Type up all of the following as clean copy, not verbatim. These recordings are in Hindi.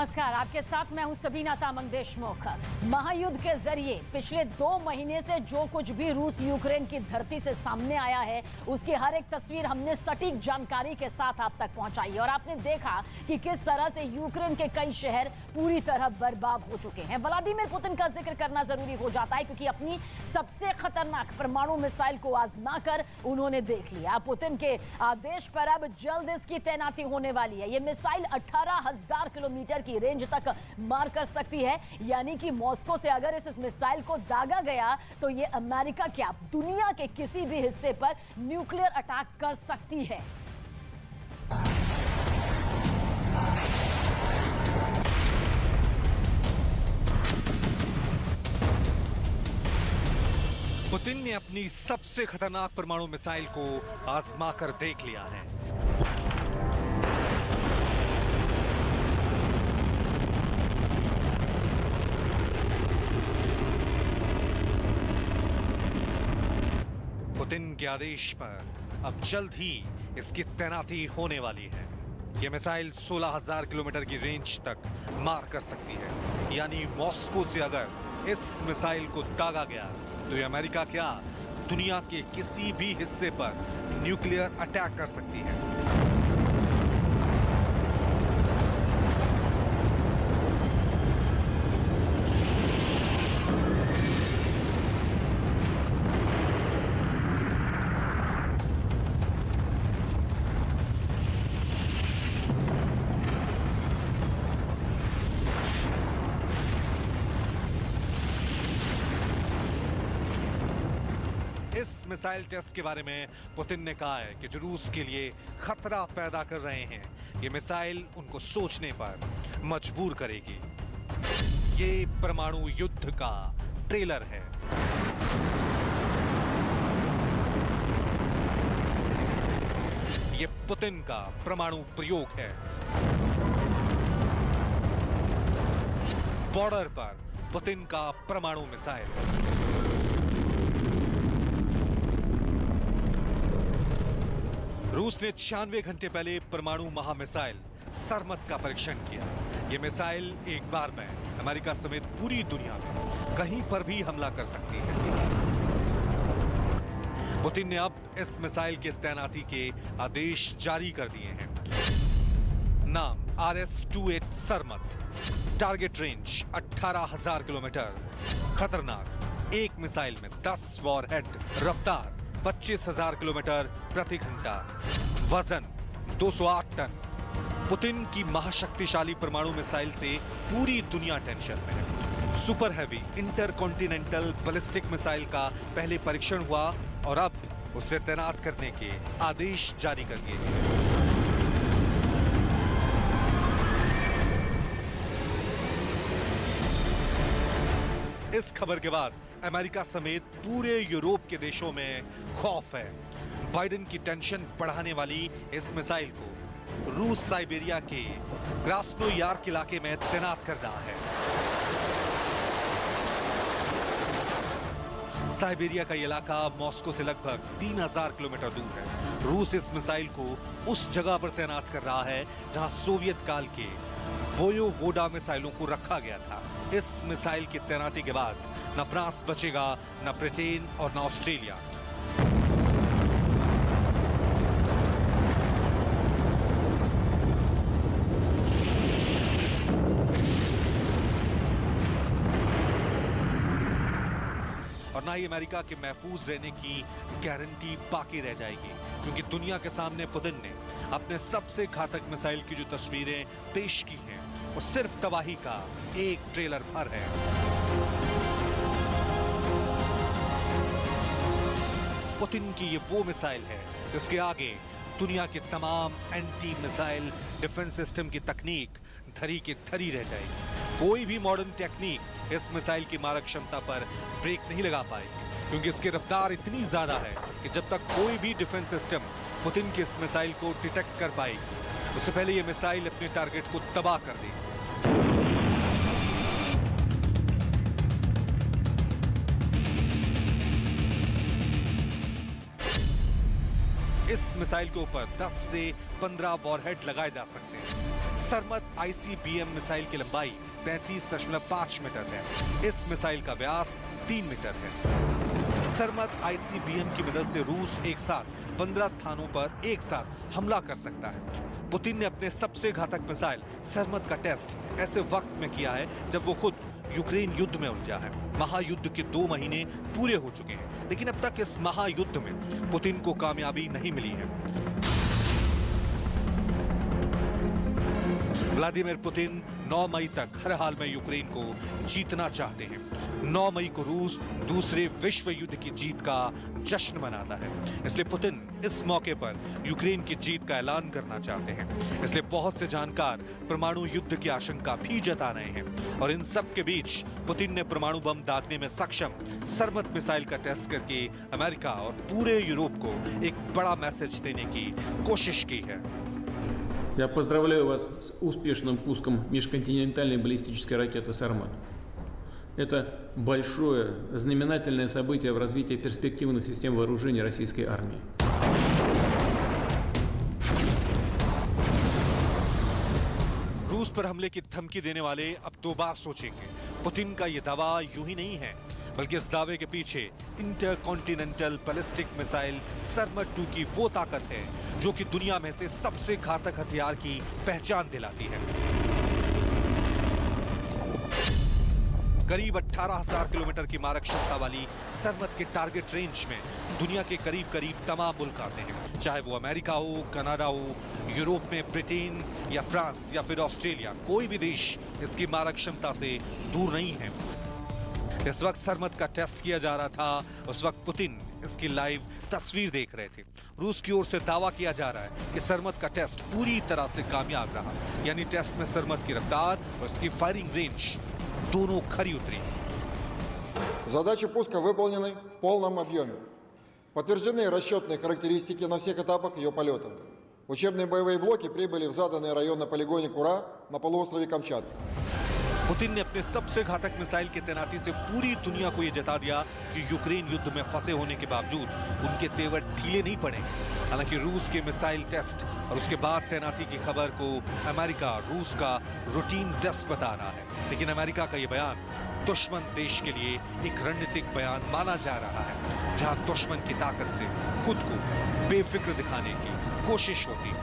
नमस्कार, आपके साथ मैं हूं सबीना तामंग देशमुख। महायुद्ध के जरिए पिछले 2 महीने से जो कुछ भी रूस यूक्रेन की धरती से सामने आया है, उसकी हर एक तस्वीर हमने सटीक जानकारी के साथ आप तक पहुंचाई और आपने देखा कि किस तरह से यूक्रेन के कई शहर पूरी तरह बर्बाद हो चुके हैं। व्लादिमीर पुतिन का जिक्र करना जरूरी हो जाता है क्योंकि अपनी सबसे खतरनाक परमाणु मिसाइल को आजमा कर उन्होंने देख लिया। पुतिन के आदेश पर अब जल्द इसकी तैनाती होने वाली है। यह मिसाइल 18,000 किलोमीटर की रेंज तक मार कर सकती है, यानी कि मॉस्को से अगर इस मिसाइल को दागा गया तो यह अमेरिका क्या दुनिया के किसी भी हिस्से पर न्यूक्लियर अटैक कर सकती है। पुतिन ने अपनी सबसे खतरनाक परमाणु मिसाइल को आजमा कर देख लिया है। पुतिन के आदेश पर अब जल्द ही इसकी तैनाती होने वाली है। यह मिसाइल 16,000 किलोमीटर की रेंज तक मार कर सकती है, यानी मॉस्को से अगर इस मिसाइल को दागा गया तो ये अमेरिका क्या दुनिया के किसी भी हिस्से पर न्यूक्लियर अटैक कर सकती है। इस मिसाइल टेस्ट के बारे में पुतिन ने कहा है कि जो रूस के लिए खतरा पैदा कर रहे हैं, ये मिसाइल उनको सोचने पर मजबूर करेगी। ये परमाणु युद्ध का ट्रेलर है। ये पुतिन का परमाणु प्रयोग है। बॉर्डर पर पुतिन का परमाणु मिसाइल। रूस ने 96 घंटे पहले परमाणु महामिसाइल सरमत का परीक्षण किया। यह मिसाइल एक बार में अमेरिका समेत पूरी दुनिया में कहीं पर भी हमला कर सकती है। पुतिन ने अब इस मिसाइल के तैनाती के आदेश जारी कर दिए हैं। नाम RS-28 सरमत। Target range 18,000 kilometre. खतरनाक, एक मिसाइल में 10 वॉरहेड। रफ्तार 25,000 किलोमीटर प्रति घंटा। वजन 208 टन। पुतिन की महाशक्तिशाली परमाणु मिसाइल से पूरी दुनिया टेंशन में है। Super heavy intercontinental ballistic missile का पहले परीक्षण हुआ और अब उसे तैनात करने के आदेश जारी कर दिए गए। इस खबर के बाद अमेरिका समेत पूरे यूरोप के देशों में खौफ है। बाइडेन की टेंशन बढ़ाने वाली इस मिसाइल को रूस साइबेरिया के क्रास्नोयार्क इलाके में तैनात कर रहा है। साइबेरिया का इलाका मॉस्को से लगभग 3,000 किलोमीटर दूर है। रूस इस मिसाइल को उस जगह पर तैनात कर रहा है जहां सोवियत काल के वोयोवोडा मिसाइलों को रखा गया था। इस मिसाइल की तैनाती के बाद न फ्रांस बचेगा, न ब्रिटेन और न ऑस्ट्रेलिया। और ना ही अमेरिका के महफूज रहने की गारंटी बाकी रह जाएगी, क्योंकि दुनिया के सामने पुतिन ने अपने सबसे घातक मिसाइल की जो तस्वीरें पेश की हैं, वो सिर्फ तबाही का एक ट्रेलर भर है। पुतिन की ये वो मिसाइल है जिसके आगे दुनिया के तमाम एंटी मिसाइल डिफेंस सिस्टम की तकनीक धरी की धरी रह जाएगी। कोई भी मॉडर्न टेक्निक इस मिसाइल की मारक क्षमता पर ब्रेक नहीं लगा पाएगी, क्योंकि इसकी रफ्तार इतनी ज्यादा है कि जब तक कोई भी डिफेंस सिस्टम पुतिन के इस मिसाइल को डिटेक्ट कर पाएगी, उससे पहले ये मिसाइल अपने टारगेट को तबाह कर देगी। इस मिसाइल के ऊपर 10 से 15 वॉरहेड लगाए जा सकते हैं। सरमत ICBM मिसाइल की लंबाई 35.5 मीटर है। इस मिसाइल का व्यास 3 मीटर है। सरमत ICBM की मदद से रूस एक साथ 15 स्थानों पर एक साथ हमला कर सकता है। पुतिन ने अपने सबसे घातक मिसाइल सरमत का टेस्ट ऐसे वक्त में किया है जब वो खुद यूक्रेन युद्ध में उलझा है। महायुद्ध के 2 महीने पूरे हो चुके हैं, लेकिन अब तक इस महायुद्ध में पुतिन को कामयाबी नहीं मिली है। व्लादिमीर पुतिन 9 मई तक हर हाल में यूक्रेन को जीतना चाहते हैं। 9 मई को रूस दूसरे विश्व युद्ध की जीत का जश्न मनाता है, इसलिए पुतिन इस मौके पर यूक्रेन की जीत का ऐलान करना चाहते हैं। इसलिए बहुत से जानकार परमाणु युद्ध की आशंका भी जता रहे हैं। और इन सब के बीच पुतिन ने परमाणु बम दागने में सक्षम सरमत मिसाइल का टेस्ट करके अमेरिका और पूरे यूरोप को एक बड़ा मैसेज देने की कोशिश की है। Я поздравляю вас с успешным пуском межконтинентальной баллистической ракеты «Сармат». Это большое, знаменательное событие в развитии перспективных систем вооружений российской армии. रूस पर हमले की धमकी देने वाले अब 2 बार सोचेंगे। पुतिन का यह दावा यूं ही नहीं है, बल्कि इस दावे के पीछे इंटरकॉन्टिनेंटल बैलिस्टिक मिसाइल सरमत 2 की वो ताकत है जो कि दुनिया में से सबसे घातक हथियार की पहचान दिलाती है। करीब 18,000 किलोमीटर की मारक क्षमता वाली सरमत के टारगेट रेंज में दुनिया के करीब तमाम मुल्क आते हैं, चाहे वो अमेरिका हो, कनाडा हो, यूरोप में ब्रिटेन या फ्रांस या फिर ऑस्ट्रेलिया, कोई भी देश इसकी मारक क्षमता से दूर नहीं है। इस वक्त सरमत का टेस्ट किया जा रहा था, उस वक्त पुतिन इसकी लाइव तस्वीर देख रहे थे। रूस की ओर से दावा किया जा रहा है कि सरमत का टेस्ट पूरी तरह से कामयाब रहा, यानी टेस्ट में सरमत की रफ्तार और इसकी फायरिंग रेंज दोनों खरी उतरी। Задачи пуска выполнены в полном объеме. Подтверждены расчетные характеристики на всех этапах ее полета. Учебные боевые блоки прибыли в заданный район на полигоне Кура на полуострове Камчатка. पुतिन ने अपने सबसे घातक मिसाइल की तैनाती से पूरी दुनिया को यह जता दिया कि यूक्रेन युद्ध में फंसे होने के बावजूद उनके तेवर ढीले नहीं पड़े। हालांकि रूस के मिसाइल टेस्ट और उसके बाद तैनाती की खबर को अमेरिका रूस का रूटीन टेस्ट बता रहा है, लेकिन अमेरिका का यह बयान दुश्मन देश के लिए एक रणनीतिक बयान माना जा रहा है, जहां दुश्मन की ताकत से खुद को बेफिक्र दिखाने की कोशिश होती है।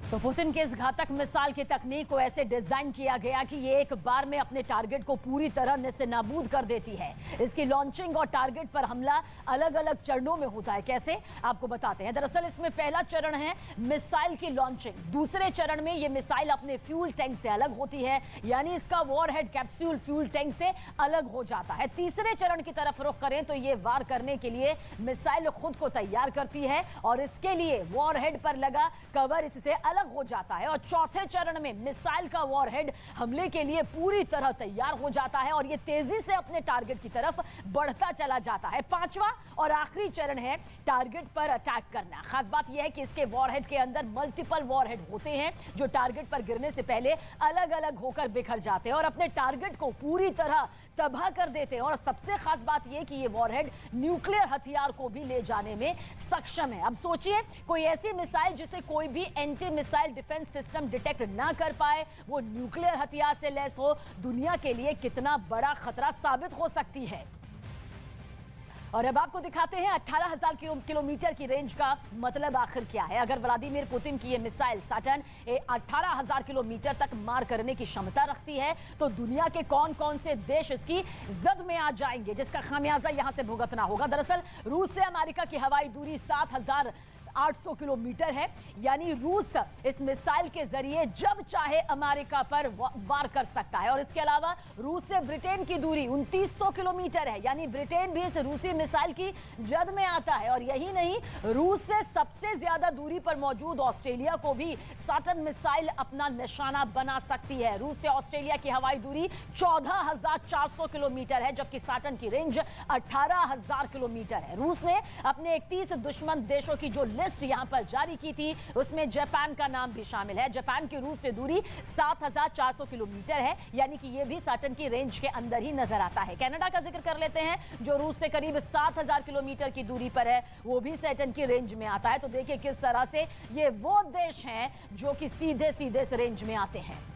तो पुतिन के इस घातक मिसाइल की तकनीक को ऐसे डिजाइन किया गया कि ये एक बार में अपने टारगेट को पूरी तरह नेस्तनाबूद कर देती है। इसकी लॉन्चिंग और टारगेट पर हमला अलग अलग चरणों में होता है। कैसे, आपको बताते हैं। दरअसल इसमें पहला चरण है मिसाइल की लॉन्चिंग। दूसरे चरण में ये मिसाइल अपने फ्यूल टैंक से अलग होती है, यानी इसका वॉरहेड कैप्सूल फ्यूल टैंक से अलग हो जाता है। तीसरे चरण की तरफ रुख करें तो ये वार करने के लिए मिसाइल खुद को तैयार करती है और इसके लिए वॉरहेड पर लगा कवर इससे अलग हो जाता है। और चौथे चरण में मिसाइल का वॉरहेड हमले के लिए पूरी तरह तैयार हो जाता है और ये तेजी से अपने टारगेट की तरफ बढ़ता चला जाता है। पांचवा और आखिरी चरण है टारगेट पर अटैक करना। खास बात यह है कि इसके वॉरहेड के अंदर मल्टीपल वॉरहेड होते हैं जो टारगेट पर गिरने से पहले अलग अलग होकर बिखर जाते हैं और अपने टारगेट को पूरी तरह तबाह कर देते हैं। और सबसे खास बात यह कि ये वॉरहेड न्यूक्लियर हथियार को भी ले जाने में सक्षम है। अब सोचिए, कोई ऐसी मिसाइल जिसे कोई भी anti missile defence system detect ना कर पाए, वो न्यूक्लियर हथियार से लैस हो, दुनिया के लिए कितना बड़ा खतरा साबित हो सकती है। और अब आपको दिखाते हैं 18,000 किलोमीटर की रेंज का मतलब आखिर क्या है। अगर व्लादिमीर पुतिन की ये मिसाइल सैटर्न 18,000 किलोमीटर तक मार करने की क्षमता रखती है तो दुनिया के कौन कौन से देश इसकी जद में आ जाएंगे, जिसका खामियाजा यहां से भुगतना होगा। दरअसल रूस से अमेरिका की हवाई दूरी 7,800 किलोमीटर है, यानी रूस इस मिसाइल के जरिए जब चाहे अमेरिका पर वार कर सकता है। और इसके अलावा रूस से ब्रिटेन की दूरी 2,900 किलोमीटर है, यानी ब्रिटेन भी इस रूसी मिसाइल की जद में आता है। और यही नहीं, रूस से सबसे ज्यादा दूरी पर मौजूद ऑस्ट्रेलिया को भी सैटर्न मिसाइल अपना निशाना बना सकती है। रूस से ऑस्ट्रेलिया की हवाई दूरी 14,400 किलोमीटर है, जबकि सैटर्न की रेंज 18,000 किलोमीटर है। रूस ने अपने 31 दुश्मन देशों की जो लिस्ट यहां पर जारी की थी उसमें जापान का नाम भी शामिल है। जापान की रूस से दूरी 7400 किलोमीटर है, यानी कि यह भी सैटर्न की रेंज के अंदर ही नजर आता है। कनाडा का जिक्र कर लेते हैं जो रूस से करीब 7000 किलोमीटर की दूरी पर है, वो भी सैटर्न की रेंज में आता है। तो देखिए किस तरह से ये वो देश हैं जो कि सीधे सीधे इस रेंज में आते हैं।